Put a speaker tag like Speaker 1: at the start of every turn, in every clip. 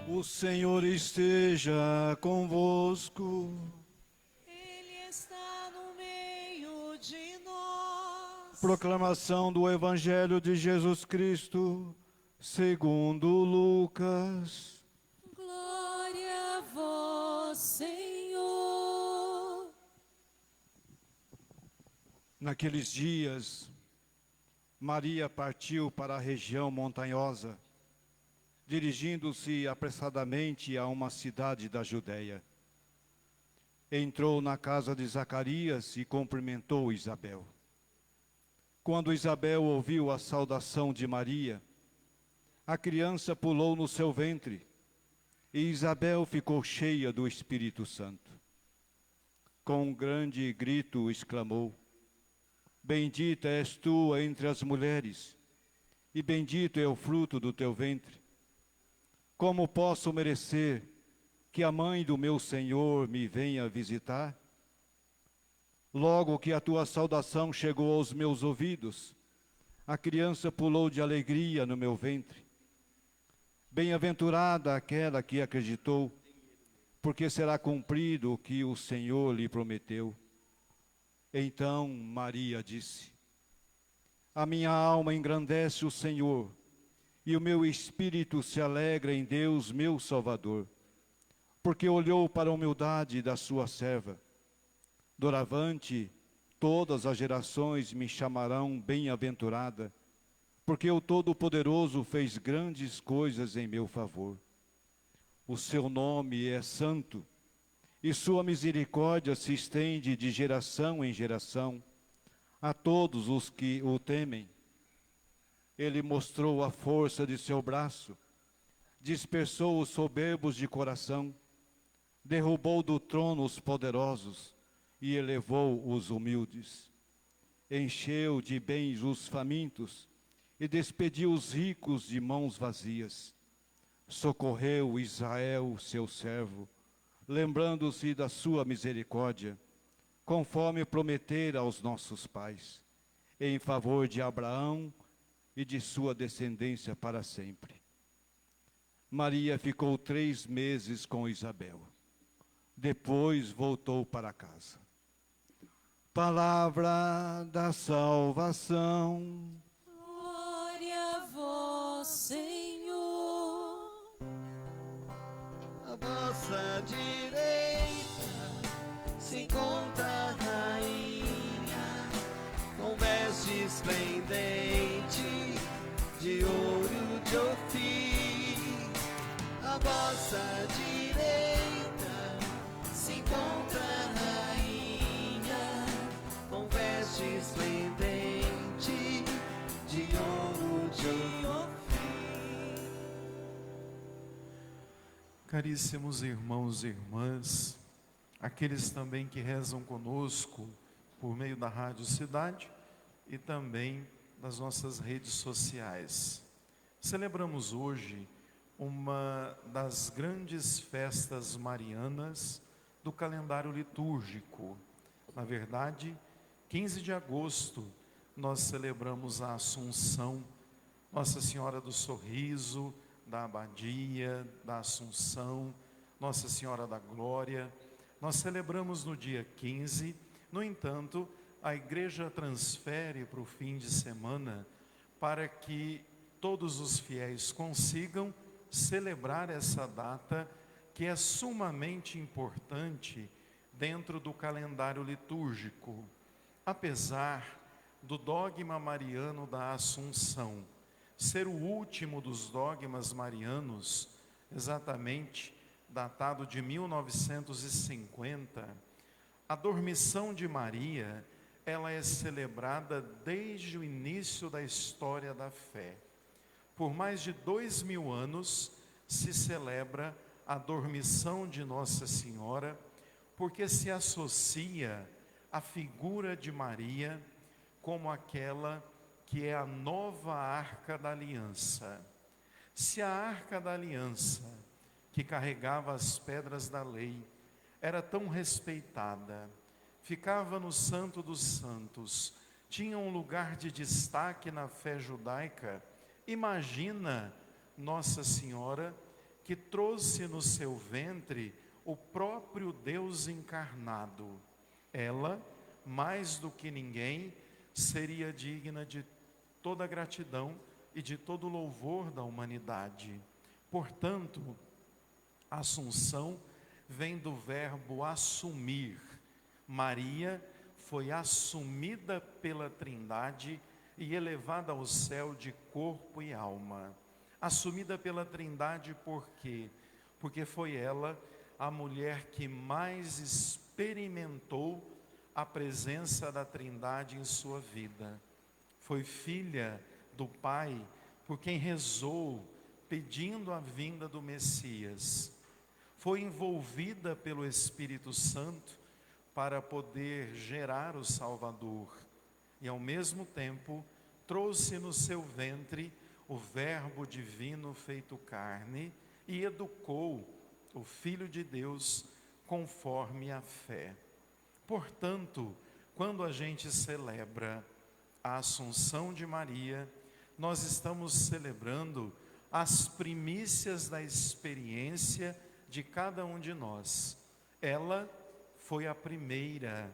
Speaker 1: O Senhor esteja convosco.
Speaker 2: Ele está no meio de nós.
Speaker 1: Proclamação do Evangelho de Jesus Cristo, segundo Lucas.
Speaker 2: Glória a vós, Senhor.
Speaker 1: Naqueles dias, Maria partiu para a região montanhosa, dirigindo-se apressadamente a uma cidade da Judéia. Entrou na casa de Zacarias e cumprimentou Isabel. Quando Isabel ouviu a saudação de Maria, a criança pulou no seu ventre, e Isabel ficou cheia do Espírito Santo. Com um grande grito exclamou: Bendita és tu entre as mulheres, e bendito é o fruto do teu ventre. Como posso merecer que a mãe do meu Senhor me venha visitar? Logo que a tua saudação chegou aos meus ouvidos, a criança pulou de alegria no meu ventre. Bem-aventurada aquela que acreditou, porque será cumprido o que o Senhor lhe prometeu. Então Maria disse: A minha alma engrandece o Senhor, e o meu espírito se alegra em Deus, meu Salvador, porque olhou para a humildade da sua serva. Doravante, todas as gerações me chamarão bem-aventurada, porque o Todo-Poderoso fez grandes coisas em meu favor. O seu nome é santo, e sua misericórdia se estende de geração em geração a todos os que o temem. Ele mostrou a força de seu braço, dispersou os soberbos de coração, derrubou do trono os poderosos e elevou os humildes. Encheu de bens os famintos e despediu os ricos de mãos vazias. Socorreu Israel, seu servo, lembrando-se da sua misericórdia, conforme prometera aos nossos pais, em favor de Abraão e de sua descendência para sempre. Maria ficou 3 meses com Isabel. Depois voltou para casa. Palavra da salvação.
Speaker 2: Glória a vós, Senhor.
Speaker 3: À vossa direita se encontra a rainha, com veste esplendente de ouro de Ofir. À vossa direita se encontra a rainha, com veste esplendente de ouro de Ofir.
Speaker 4: Caríssimos irmãos e irmãs, aqueles também que rezam conosco por meio da Rádio Cidade e também das nossas redes sociais. Celebramos hoje uma das grandes festas marianas do calendário litúrgico. Na verdade, 15 de agosto, nós celebramos a Assunção, Nossa Senhora do Sorriso, da Abadia, da Assunção, Nossa Senhora da Glória. Nós celebramos no dia 15, no entanto, a igreja transfere para o fim de semana para que todos os fiéis consigam celebrar essa data que é sumamente importante dentro do calendário litúrgico. Apesar do dogma mariano da Assunção ser o último dos dogmas marianos, exatamente datado de 1950, a dormição de Maria, ela é celebrada desde o início da história da fé. Por mais de 2000 anos se celebra a dormição de Nossa Senhora, porque se associa a figura de Maria como aquela que é a nova Arca da Aliança. Se a Arca da Aliança, que carregava as pedras da lei, era tão respeitada, ficava no Santo dos Santos, tinham um lugar de destaque na fé judaica. Imagina Nossa Senhora, que trouxe no seu ventre o próprio Deus encarnado. Ela, mais do que ninguém, seria digna de toda gratidão e de todo louvor da humanidade. Portanto, a Assunção vem do verbo assumir. Maria foi assumida pela Trindade e elevada ao céu de corpo e alma. Assumida pela Trindade por quê? Porque foi ela a mulher que mais experimentou a presença da Trindade em sua vida. Foi filha do Pai por quem rezou pedindo a vinda do Messias. Foi envolvida pelo Espírito Santo para poder gerar o Salvador. E ao mesmo tempo trouxe no seu ventre o Verbo divino feito carne e educou o Filho de Deus conforme a fé. Portanto, quando a gente celebra a Assunção de Maria, nós estamos celebrando as primícias da experiência de cada um de nós. Ela foi a primeira,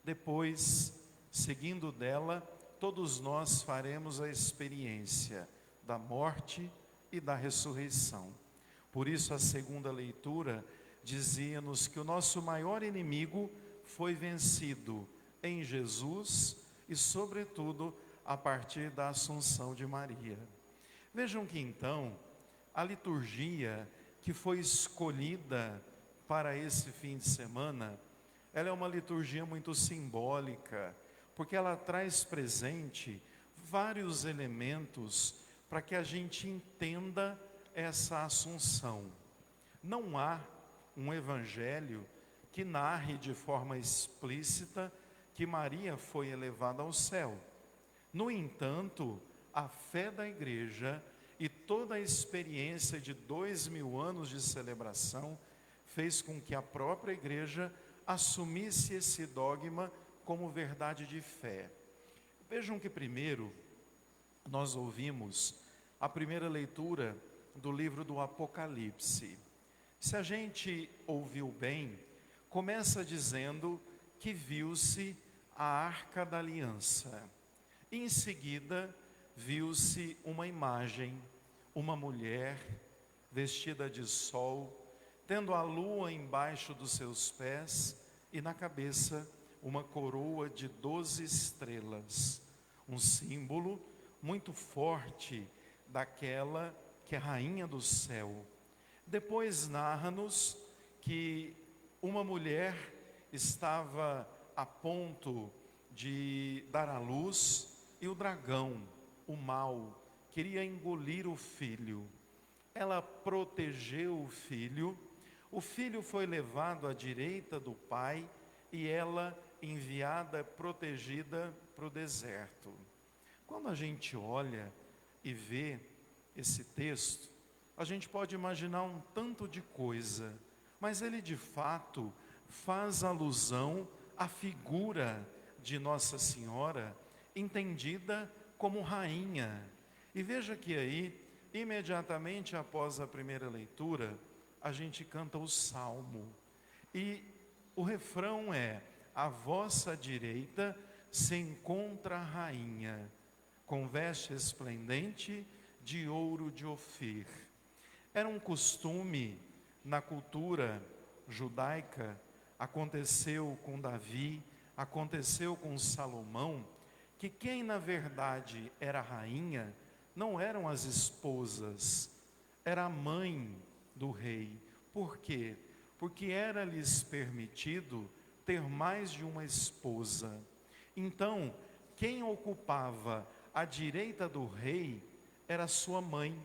Speaker 4: depois, seguindo dela, todos nós faremos a experiência da morte e da ressurreição. Por isso a segunda leitura dizia-nos que o nosso maior inimigo foi vencido em Jesus e sobretudo a partir da Assunção de Maria. Vejam que então a liturgia que foi escolhida para esse fim de semana, ela é uma liturgia muito simbólica, porque ela traz presente vários elementos para que a gente entenda essa Assunção. Não há um evangelho que narre de forma explícita que Maria foi elevada ao céu. No entanto, a fé da igreja e toda a experiência de 2000 anos de celebração fez com que a própria igreja assumisse esse dogma como verdade de fé. Vejam que primeiro nós ouvimos a primeira leitura do livro do Apocalipse. Se a gente ouviu bem, começa dizendo que viu-se a Arca da Aliança. Em seguida, viu-se uma imagem, uma mulher vestida de sol, tendo a lua embaixo dos seus pés e na cabeça uma coroa de 12 estrelas, um símbolo muito forte daquela que é rainha do céu. Depois narra-nos que uma mulher estava a ponto de dar à luz e o dragão, o mal, queria engolir o filho. Ela protegeu o filho foi levado à direita do pai e ela enviada, protegida para o deserto. Quando a gente olha e vê esse texto, a gente pode imaginar um tanto de coisa, mas ele de fato faz alusão à figura de Nossa Senhora, entendida como rainha. E veja que aí, imediatamente após a primeira leitura, a gente canta o salmo. E o refrão é: à vossa direita se encontra a rainha, com veste esplendente de ouro de Ofir. Era um costume na cultura judaica, aconteceu com Davi, aconteceu com Salomão, que quem na verdade era rainha não eram as esposas, era a mãe do rei. Por quê? Porque era-lhes permitido ter mais de uma esposa. Então, quem ocupava a direita do rei era sua mãe.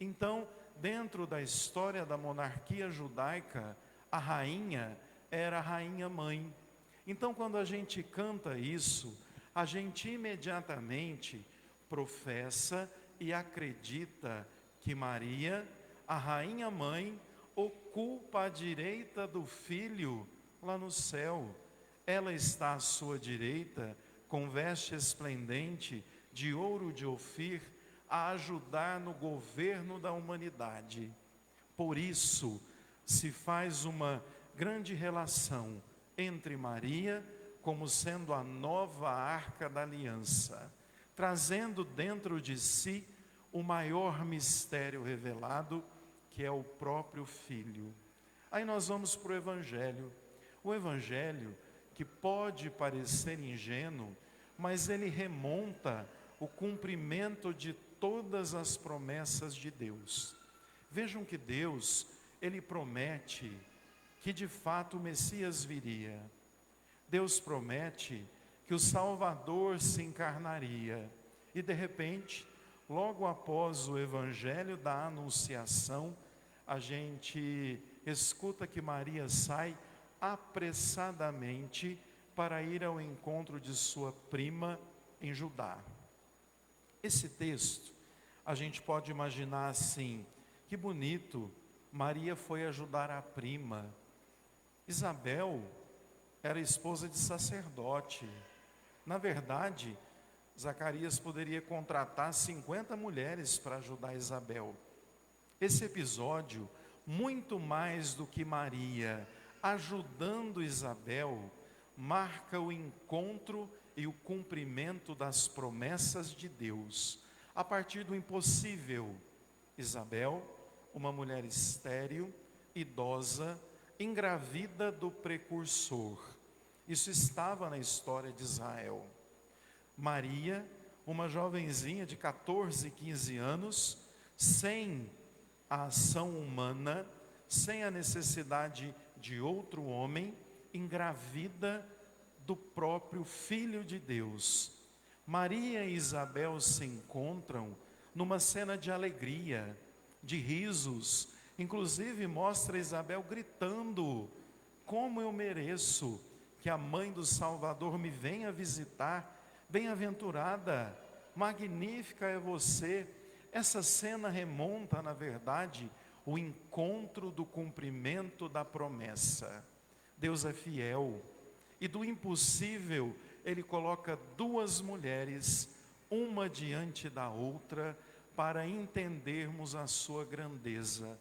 Speaker 4: Então, dentro da história da monarquia judaica, a rainha era a rainha mãe. Então, quando a gente canta isso, a gente imediatamente professa e acredita que Maria, a rainha mãe, ocupa a direita do filho lá no céu. Ela está à sua direita com veste esplendente de ouro de Ofir, a ajudar no governo da humanidade. Por isso, se faz uma grande relação entre Maria como sendo a nova arca da aliança, trazendo dentro de si o maior mistério revelado, que é o próprio Filho. Aí nós vamos para o Evangelho. O Evangelho, que pode parecer ingênuo, mas ele remonta o cumprimento de todas as promessas de Deus. Vejam que Deus, ele promete que de fato o Messias viria. Deus promete que o Salvador se encarnaria. E de repente, logo após o Evangelho da Anunciação, a gente escuta que Maria sai apressadamente para ir ao encontro de sua prima em Judá. Esse texto, a gente pode imaginar assim: que bonito, Maria foi ajudar a prima. Isabel era esposa de sacerdote. Na verdade, Zacarias poderia contratar 50 mulheres para ajudar Isabel. Esse episódio, muito mais do que Maria ajudando Isabel, marca o encontro e o cumprimento das promessas de Deus. A partir do impossível, Isabel, uma mulher estéril, idosa, engravida do precursor. Isso estava na história de Israel. Maria, uma jovenzinha de 14, 15 anos, sem a ação humana, sem a necessidade de outro homem, engravida do próprio Filho de Deus. Maria e Isabel se encontram numa cena de alegria, de risos, inclusive mostra Isabel gritando: como eu mereço que a mãe do Salvador me venha visitar, bem-aventurada, magnífica é você. Essa cena remonta, na verdade, o encontro do cumprimento da promessa. Deus é fiel, e do impossível Ele coloca duas mulheres, uma diante da outra, para entendermos a sua grandeza.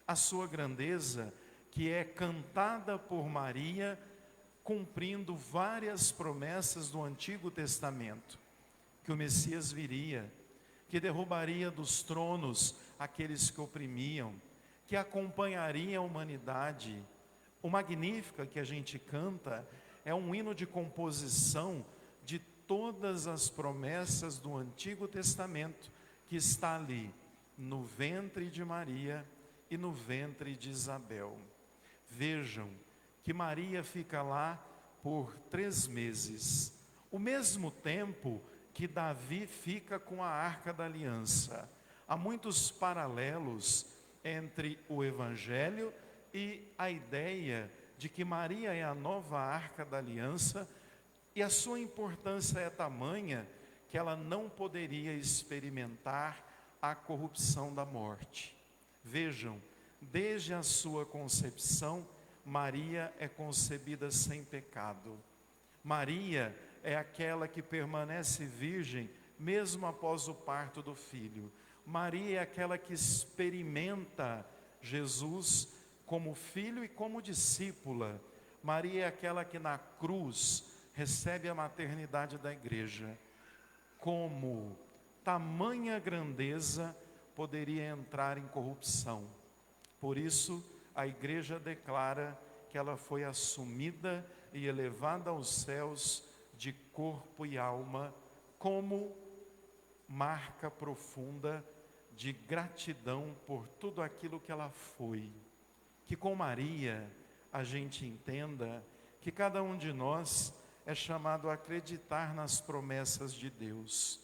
Speaker 4: A sua grandeza que é cantada por Maria, cumprindo várias promessas do Antigo Testamento, que o Messias viria, que derrubaria dos tronos aqueles que oprimiam, que acompanharia a humanidade. O Magnífica que a gente canta é um hino de composição de todas as promessas do Antigo Testamento, que está ali no ventre de Maria e no ventre de Isabel. Vejam que Maria fica lá por 3 meses, o mesmo tempo que Davi fica com a Arca da Aliança. Há muitos paralelos entre o Evangelho e a ideia de que Maria é a nova Arca da Aliança, e a sua importância é tamanha que ela não poderia experimentar a corrupção da morte. Vejam, desde a sua concepção, Maria é concebida sem pecado. Maria é aquela que permanece virgem mesmo após o parto do filho. Maria é aquela que experimenta Jesus como filho e como discípula. Maria é aquela que na cruz recebe a maternidade da igreja. Como tamanha grandeza poderia entrar em corrupção? Por isso, a igreja declara que ela foi assumida e elevada aos céus de corpo e alma, como marca profunda de gratidão por tudo aquilo que ela foi. Que com Maria a gente entenda que cada um de nós é chamado a acreditar nas promessas de Deus.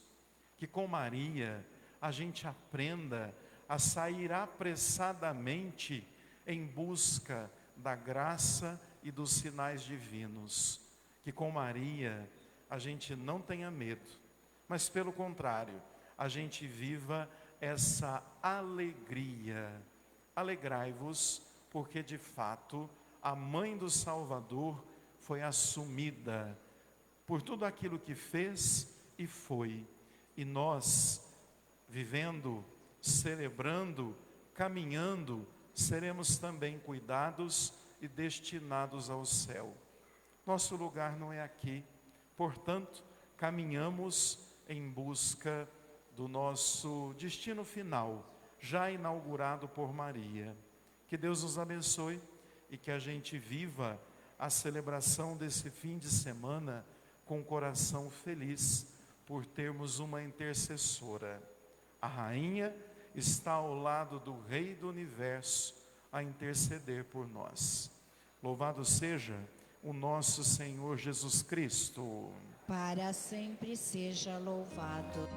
Speaker 4: Que com Maria a gente aprenda a sair apressadamente em busca da graça e dos sinais divinos. Que com Maria a gente não tenha medo, mas pelo contrário, a gente viva essa alegria. Alegrai-vos, porque de fato a mãe do Salvador foi assumida por tudo aquilo que fez e foi. E nós, vivendo, celebrando, caminhando, seremos também cuidados e destinados ao céu. Nosso lugar não é aqui, portanto, caminhamos em busca do nosso destino final, já inaugurado por Maria. Que Deus nos abençoe e que a gente viva a celebração desse fim de semana com o coração feliz por termos uma intercessora. A rainha está ao lado do Rei do Universo a interceder por nós. Louvado seja o nosso Senhor Jesus Cristo.
Speaker 2: Para sempre seja louvado.